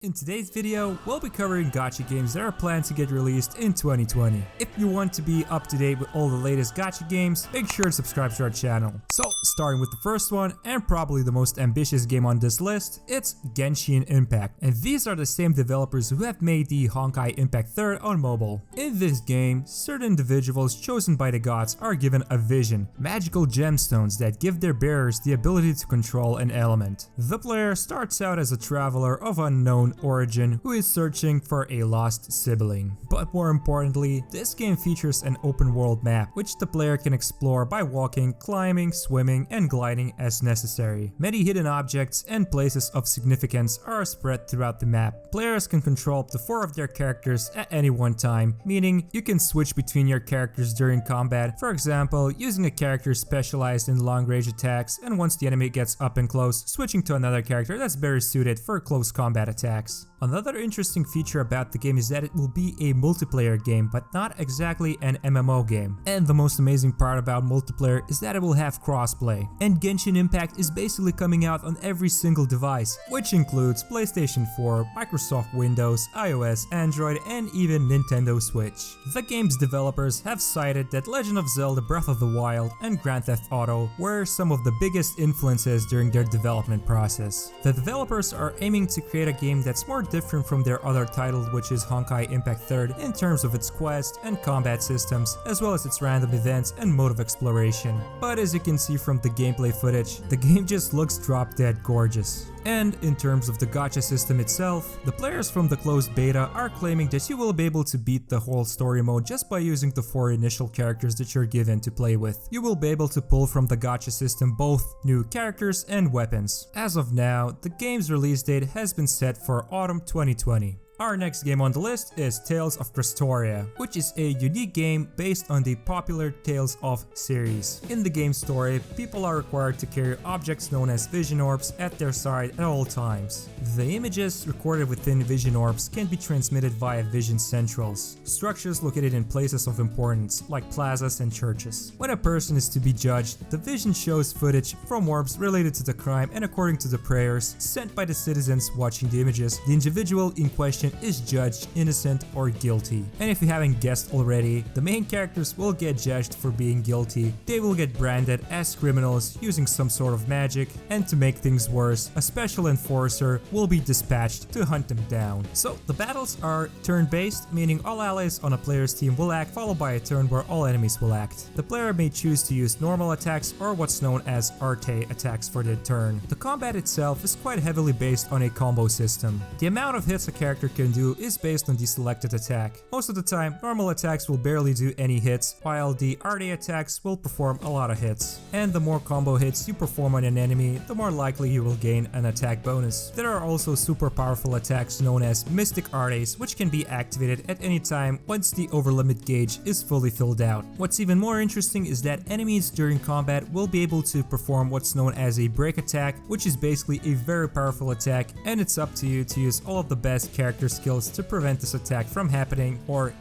In today's video, we'll be covering gacha games that are planned to get released in 2020. If you want to be up to date with all the latest gacha games, make sure to subscribe to our channel. So, starting with the first one, and probably the most ambitious game on this list, it's Genshin Impact. And these are the same developers who have made the Honkai Impact 3 on mobile. In this game, certain individuals chosen by the gods are given a vision, magical gemstones that give their bearers the ability to control an element. The player starts out as a traveler of unknown origin who is searching for a lost sibling. But more importantly, this game features an open world map which the player can explore by walking, climbing, swimming, and gliding as necessary. Many hidden objects and places of significance are spread throughout the map. Players can control up to 4 of their characters at any one time, meaning you can switch between your characters during combat, for example, using a character specialized in long range attacks, and once the enemy gets up and close, switching to another character that's better suited for close combat attacks. Another interesting feature about the game is that it will be a multiplayer game, but not exactly an MMO game. And the most amazing part about multiplayer is that it will have crossplay. And Genshin Impact is basically coming out on every single device, which includes PlayStation 4, Microsoft Windows, iOS, Android, and even Nintendo Switch. The game's developers have cited that Legend of Zelda Breath of the Wild and Grand Theft Auto were some of the biggest influences during their development process. The developers are aiming to create a game that's more different from their other title, which is Honkai Impact 3 in terms of its quest and combat systems, as well as its random events and mode of exploration. But as you can see from the gameplay footage, the game just looks drop dead gorgeous. And in terms of the gacha system itself, the players from the closed beta are claiming that you will be able to beat the whole story mode just by using the 4 initial characters that you're given to play with. You will be able to pull from the gacha system both new characters and weapons. As of now, the game's release date has been set for Autumn 2020. Our next game on the list is Tales of Crestoria, which is a unique game based on the popular Tales of series. In the game story, people are required to carry objects known as vision orbs at their side at all times. The images recorded within vision orbs can be transmitted via vision centrals, structures located in places of importance like plazas and churches. When a person is to be judged, the vision shows footage from orbs related to the crime, and according to the prayers sent by the citizens watching the images, the individual in question is judged innocent or guilty. And if you haven't guessed already, the main characters will get judged for being guilty. They will get branded as criminals using some sort of magic, and to make things worse, a special enforcer will be dispatched to hunt them down. So the battles are turn-based, meaning all allies on a player's team will act, followed by a turn where all enemies will act. The player may choose to use normal attacks or what's known as arte attacks for their turn. The combat itself is quite heavily based on a combo system. The amount of hits a character can do is based on the selected attack. Most of the time, normal attacks will barely do any hits, while the arte attacks will perform a lot of hits. And the more combo hits you perform on an enemy, the more likely you will gain an attack bonus. There are also super powerful attacks known as Mystic Artes, which can be activated at any time once the overlimit gauge is fully filled out. What's even more interesting is that enemies during combat will be able to perform what's known as a break attack, which is basically a very powerful attack, and it's up to you to use all of the best character skills to prevent this attack from happening, or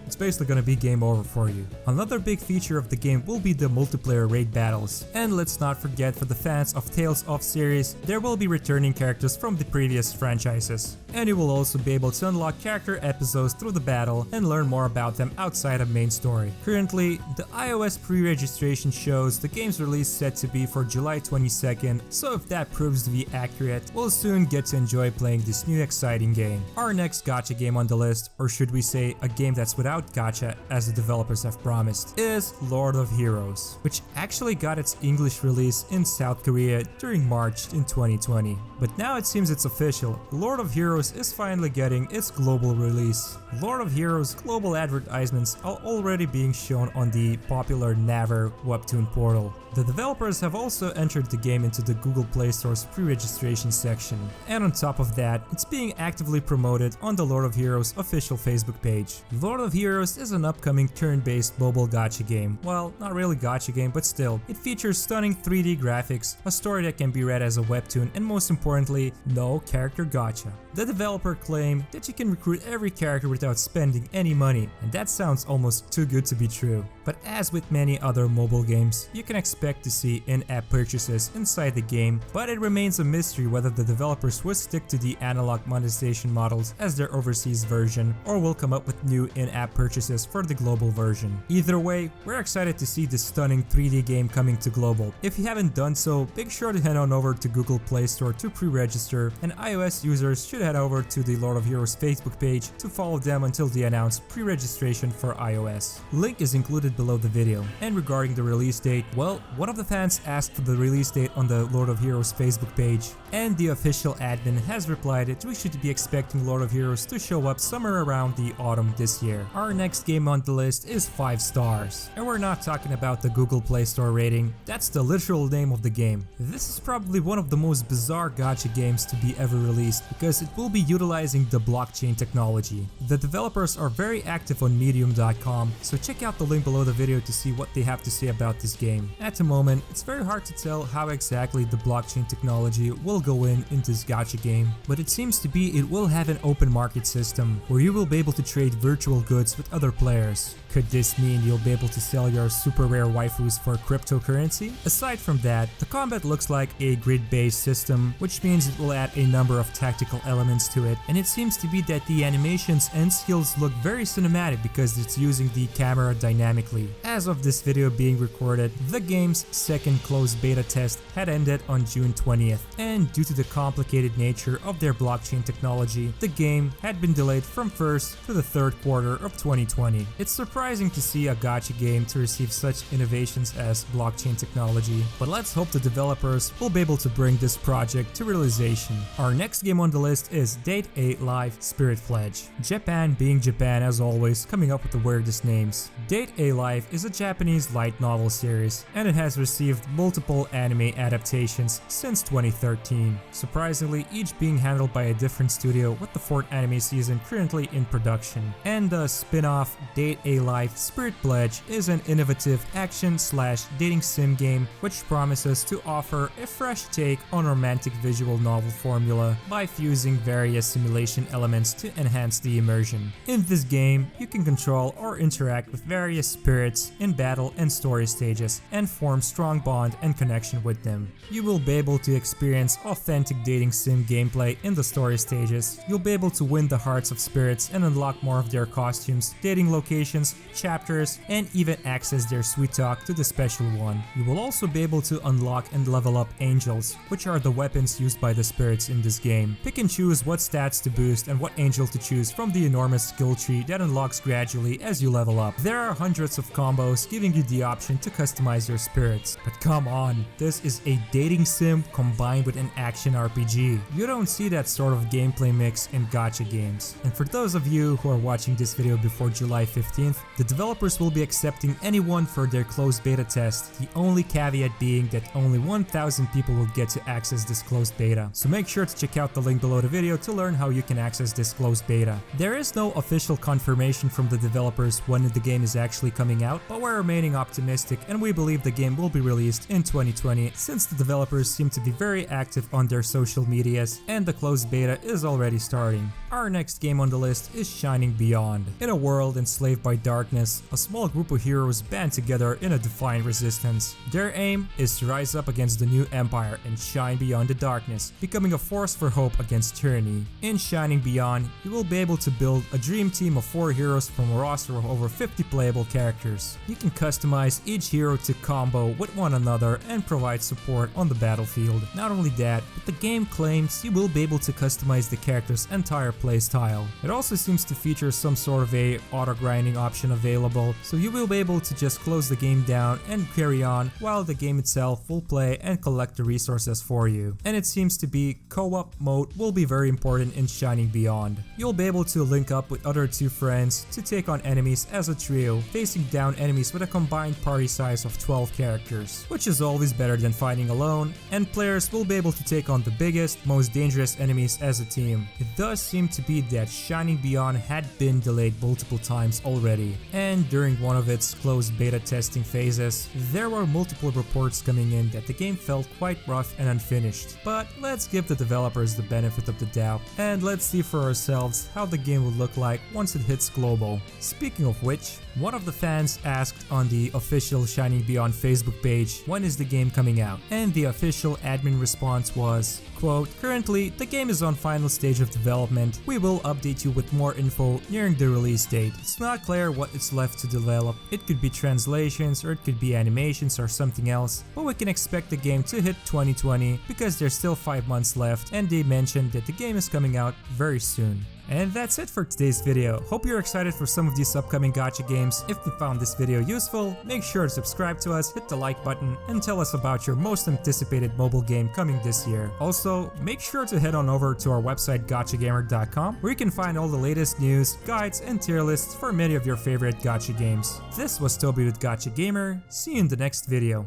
it's basically gonna be game over for you. Another big feature of the game will be the multiplayer raid battles. And let's not forget, for the fans of Tales of series, there will be returning characters from the previous franchises. And you will also be able to unlock character episodes through the battle and learn more about them outside of main story. Currently, the iOS pre-registration shows the game's release set to be for July 22nd, so if that proves to be accurate, we'll soon get to enjoy playing this new exciting game. Our next gacha game on the list, or should we say a game that's without gacha as the developers have promised, is Lord of Heroes, which actually got its English release in South Korea during March in 2020. But now it seems it's official. Lord of Heroes is finally getting its global release. Lord of Heroes global advertisements are already being shown on the popular Naver webtoon portal. The developers have also entered the game into the Google Play Store's pre-registration section. And on top of that, it's being actively promoted on the Lord of Heroes official Facebook page. Lord of Heroes is an upcoming turn-based mobile gacha game. Well, not really gacha game, but still. It features stunning 3D graphics, a story that can be read as a webtoon, and most importantly, no character gacha. The developer claimed that you can recruit every character without spending any money, and that sounds almost too good to be true. But as with many other mobile games, you can expect to see in-app purchases inside the game, but it remains a mystery whether the developers will stick to the analog monetization models as their overseas version, or will come up with new in-app purchases for the global version. Either way, we're excited to see this stunning 3D game coming to global. If you haven't done so, make sure to head on over to Google Play Store to pre-register, and iOS users should head over to the Lord of Heroes Facebook page to follow them until they announce pre-registration for iOS. Link is included below the video. And regarding the release date, well, one of the fans asked for the release date on the Lord of Heroes Facebook page, and the official admin has replied that we should be expecting Lord of Heroes to show up somewhere around the autumn this year. Our next game on the list is FiveStars, and we're not talking about the Google Play Store rating, that's the literal name of the game. This is probably one of the most bizarre gacha games to be ever released because it will be utilizing the blockchain technology. The developers are very active on medium.com, so check out the link below the video to see what they have to say about this game. At the moment, it's very hard to tell how exactly the blockchain technology will go into this gacha game, but it seems to be it will have an open market system where you will be able to trade virtual goods with other players. Could this mean you'll be able to sell your super rare waifus for cryptocurrency? Aside from that, the combat looks like a grid-based system, which means it will add a number of tactical elements to it, and it seems to be that the animations and skills look very cinematic because it's using the camera dynamically. As of this video being recorded, the game's second closed beta test had ended on June 20th, and due to the complicated nature of their blockchain technology, the game had been delayed from first to the third quarter of 2020. It's surprising to see a gacha game to receive such innovations as blockchain technology, but let's hope the developers will be able to bring this project to realization. Our next game on the list is Date A Live Spirit Pledge. Japan being Japan as always, coming up with the weirdest names. Date A Live is a Japanese light novel series, and it has received multiple anime adaptations since 2013. Surprisingly, each being handled by a different studio, with the 4th anime season currently in production. And the spin-off Date A Live Spirit Pledge is an innovative action/dating sim game which promises to offer a fresh take on romantic visual novel formula by fusing various simulation elements to enhance the immersion. In this game, you can control or interact with various spirits in battle and story stages and form strong bond and connection with them. You will be able to experience authentic dating sim gameplay in the story stages. You'll be able to win the hearts of spirits and unlock more of their costumes, dating locations, chapters, and even access their sweet talk to the special one. You will also be able to unlock and level up angels, which are the weapons used by the spirits in this game. Pick and choose what stats to boost and what angel to choose from the enormous skill tree that unlocks gradually as you level up. There are hundreds of combos giving you the option to customize your spirits. But come on, this is a dating sim combined with an action RPG. You don't see that sort of gameplay mix in gacha games. And for those of you who are watching this video before July 15th, the developers will be accepting anyone for their closed beta test, the only caveat being that only 1,000 people will get to access this closed beta. So make sure to check out the link below the video to learn how you can access this closed beta. There is no official confirmation from the developers when the game is actually coming out, but we're remaining optimistic and we believe the game will be released in 2020 since the developers seem to be very active on their social medias and the closed beta is already starting. Our next game on the list is Shining Beyond. In a world enslaved by darkness, a small group of heroes band together in a defiant resistance. Their aim is to rise up against the new empire and shine beyond the darkness, becoming a force for hope against tyranny. In Shining Beyond, you will be able to build a dream team of 4 heroes from a roster of over 50 playable characters. You can customize each hero to combo with one another and provide support on the battlefield. Not only that, but the game claims you will be able to customize the character's entire playstyle. It also seems to feature some sort of a auto grinding option available, so you will be able to just close the game down and carry on while the game itself will play and collect the resources for you. And it seems to be co-op mode will be very important in Shining Beyond. You'll be able to link up with other 2 friends to take on enemies as a trio, facing down enemies with a combined party size of 12 characters, which is always better than fighting alone, and players will be able to take on the biggest, most dangerous enemies as a team. It does seem to be that Shining Beyond had been delayed multiple times already, and during one of its closed beta testing phases, there were multiple reports coming in that the game felt quite rough and unfinished. But let's give the developers the benefit of the doubt, and let's see for ourselves how the game would look like once it hits global. Speaking of which, one of the fans asked on the official Shining Beyond Facebook page, when is the game coming out? And the official admin response was, quote, "Currently, the game is on final stage of development. We will update you with more info nearing the release date. It's not clear what is left to develop. It could be translations, or it could be animations or something else, but we can expect the game to hit 2020 because there's still 5 months left, and they mentioned that the game is coming out very soon." And that's it for today's video. Hope you're excited for some of these upcoming gacha games. If you found this video useful, make sure to subscribe to us, hit the like button, and tell us about your most anticipated mobile game coming this year. Also, make sure to head on over to our website gachagamer.com, where you can find all the latest news, guides, and tier lists for many of your favorite gacha games. This was Toby with Gacha Gamer. See you in the next video.